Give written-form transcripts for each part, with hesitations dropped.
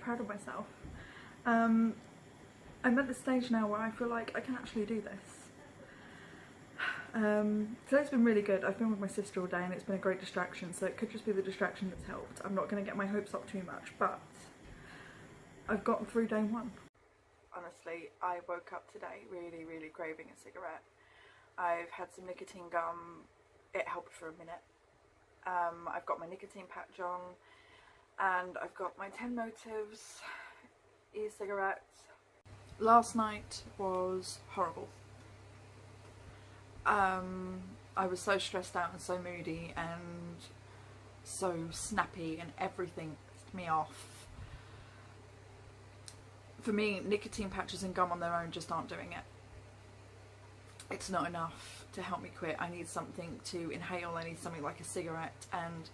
Proud of myself. I'm at the stage now where I feel like I can actually do this. Today's been really good. I've been with my sister all day and it's been a great distraction, so it could just be the distraction that's helped. I'm not going to get my hopes up too much, but I've gotten through day one. Honestly, I woke up today really craving a cigarette. I've had some nicotine gum. It helped for a minute. I've got my nicotine patch on and I've got my 10 Motives e-cigarettes. Last night was horrible. I was so stressed out and so moody and so snappy, and everything pissed me off. For me, nicotine patches and gum on their own just aren't doing it. It's not enough to help me quit. I need something to inhale. I need something like a cigarette. And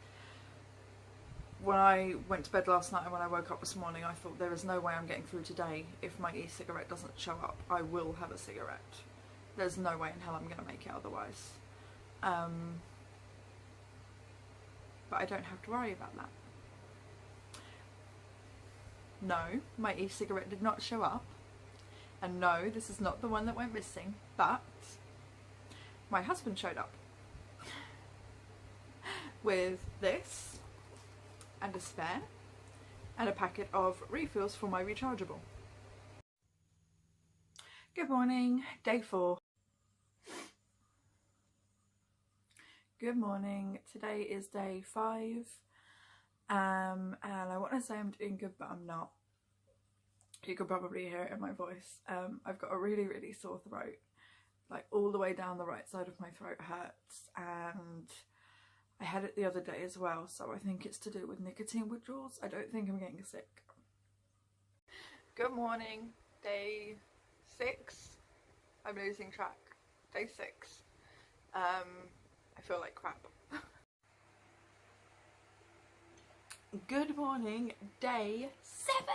when I went to bed last night and when I woke up this morning, I thought there is no way I'm getting through today. If my e-cigarette doesn't show up, I will have a cigarette. There's no way in hell I'm going to make it otherwise. But I don't have to worry about that. No, my e-cigarette did not show up. And no, this is not the one that went missing. But my husband showed up with this and a spare and a packet of refills for my rechargeable. Good morning, day 4. Good morning, today is day 5, and I want to say I'm doing good, but I'm not. You could probably hear it in my voice. I've got a really sore throat, like all the way down the right side of my throat hurts, and I had it the other day as well, so I think it's to do with nicotine withdrawals. I don't think I'm getting sick. Good morning, day 6. I'm losing track. Day 6. I feel like crap. Good morning, day 7.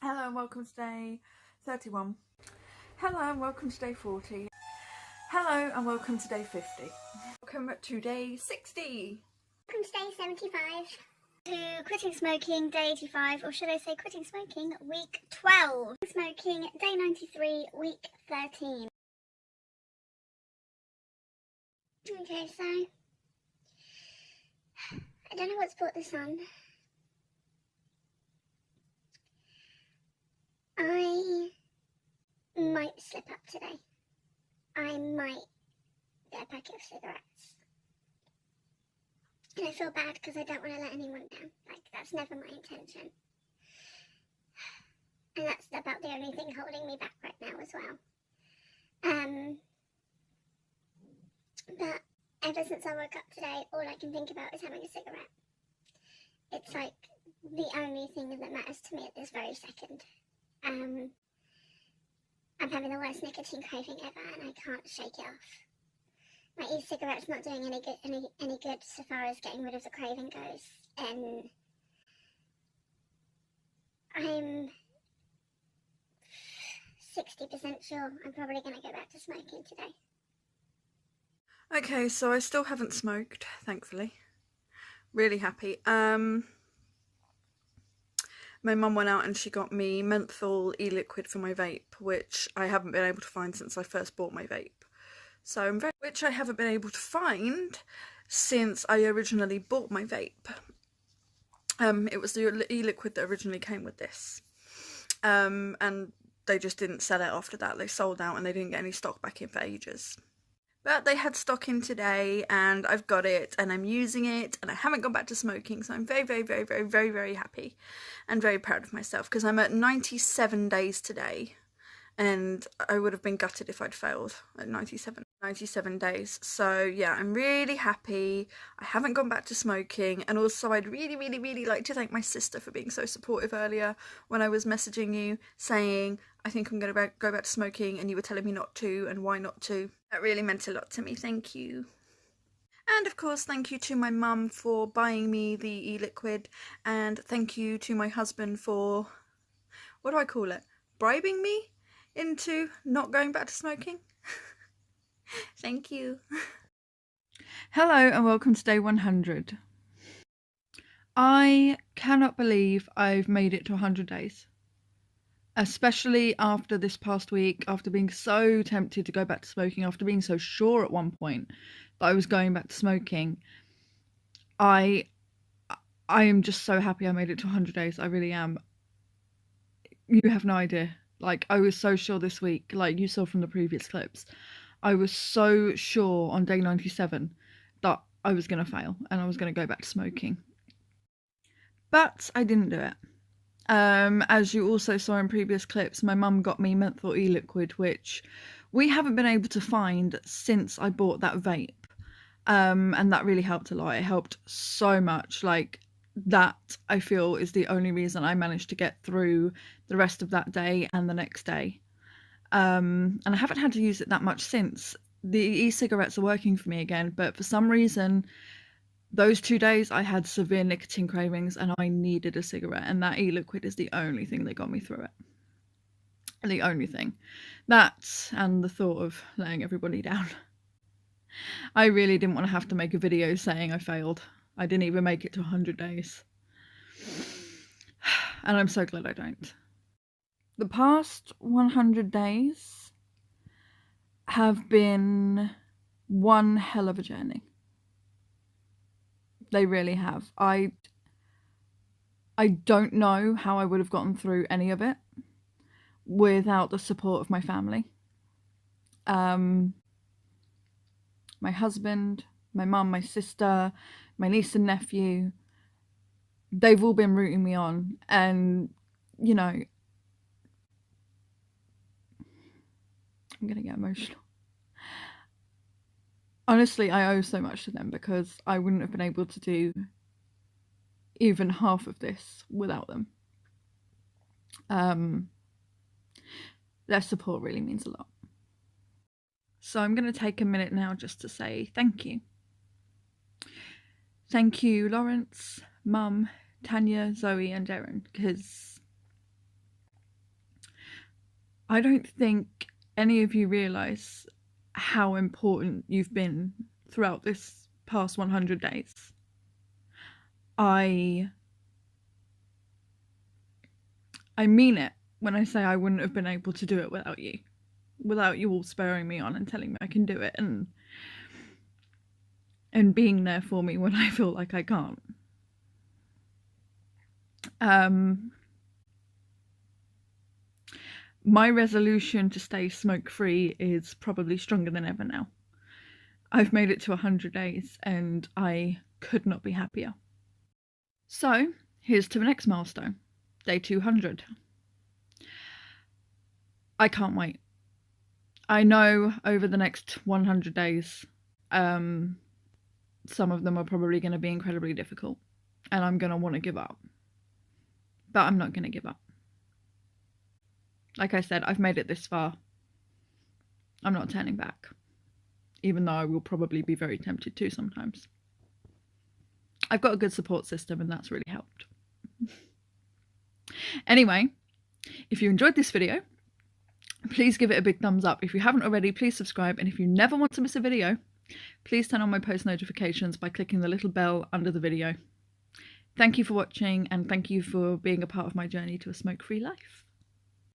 Hello and welcome to day 31. Hello and welcome to day 40. Hello and welcome to day 50. Welcome to day 60. Welcome to day 75. To quitting smoking, day 85, or should I say quitting smoking, week 12. Smoking, day 93, week 13. Okay, so I don't know what's brought this on. I might slip up today. I might get a packet of cigarettes. And I feel bad because I don't want to let anyone down. Like, that's never my intention. And that's about the only thing holding me back right now as well. But ever since I woke up today, all I can think about is having a cigarette. It's like the only thing that matters to me at this very second. I'm having the worst nicotine craving ever and I can't shake it off. My e-cigarette's not doing any good so far as getting rid of the craving goes, and I'm 60% sure I'm probably going to go back to smoking today. Okay, so I still haven't smoked, thankfully. Really happy. My mum went out and she got me menthol e-liquid for my vape, which I haven't been able to find since I first bought my vape. So which I haven't been able to find since I originally bought my vape. It was the e-liquid that originally came with this. And they just didn't sell it after that. They sold out and they didn't get any stock back in for ages. But they had stock in today and I've got it and I'm using it and I haven't gone back to smoking, so I'm very happy and very proud of myself because I'm at 97 days today and I would have been gutted if I'd failed at 97 days. So yeah, I'm really happy. I haven't gone back to smoking, and also I'd really like to thank my sister for being so supportive earlier when I was messaging you saying I think I'm going to go back to smoking and you were telling me not to and why not to. That really meant a lot to me, thank you. And of course thank you to my mum for buying me the e-liquid, and thank you to my husband for, what do I call it, bribing me into not going back to smoking. Thank you. Hello and welcome to day 100. I cannot believe I've made it to 100 days. Especially after this past week, after being so tempted to go back to smoking, after being so sure at one point that I was going back to smoking. I am just so happy I made it to 100 days. I really am. You have no idea. Like, I was so sure this week, like you saw from the previous clips, I was so sure on day 97 that I was going to fail and I was going to go back to smoking. But I didn't do it. As you also saw in previous clips, my mum got me menthol e-liquid, which we haven't been able to find since I bought that vape. And that really helped a lot. It helped so much. Like, that, I feel, is the only reason I managed to get through the rest of that day and the next day. And I haven't had to use it that much since. The e-cigarettes are working for me again, but for some reason, those 2 days I had severe nicotine cravings and I needed a cigarette, and that e-liquid is the only thing that got me through it. The only thing. That and the thought of letting everybody down. I really didn't want to have to make a video saying I failed. I didn't even make it to 100 days. And I'm so glad I don't. The past 100 days have been one hell of a journey. They really have. I don't know how I would have gotten through any of it without the support of my family. My husband, my mum, my sister, my niece and nephew, they've all been rooting me on, and, you know, I'm gonna get emotional. Honestly, I owe so much to them because I wouldn't have been able to do even half of this without them. Their support really means a lot. So I'm going to take a minute now just to say thank you. Thank you, Lawrence, Mum, Tanya, Zoe and Erin, because I don't think any of you realise how important you've been throughout this past 100 days. I mean it when I say I wouldn't have been able to do it without you all spurring me on and telling me I can do it, and being there for me when I feel like I can't. My resolution to stay smoke-free is probably stronger than ever now. I've made it to 100 days and I could not be happier. So, here's to the next milestone, day 200. I can't wait. I know over the next 100 days, some of them are probably going to be incredibly difficult and I'm going to want to give up. But I'm not going to give up. Like I said, I've made it this far. I'm not turning back. Even though I will probably be very tempted to sometimes. I've got a good support system and that's really helped. Anyway, if you enjoyed this video, please give it a big thumbs up. If you haven't already, please subscribe. And if you never want to miss a video, please turn on my post notifications by clicking the little bell under the video. Thank you for watching and thank you for being a part of my journey to a smoke-free life.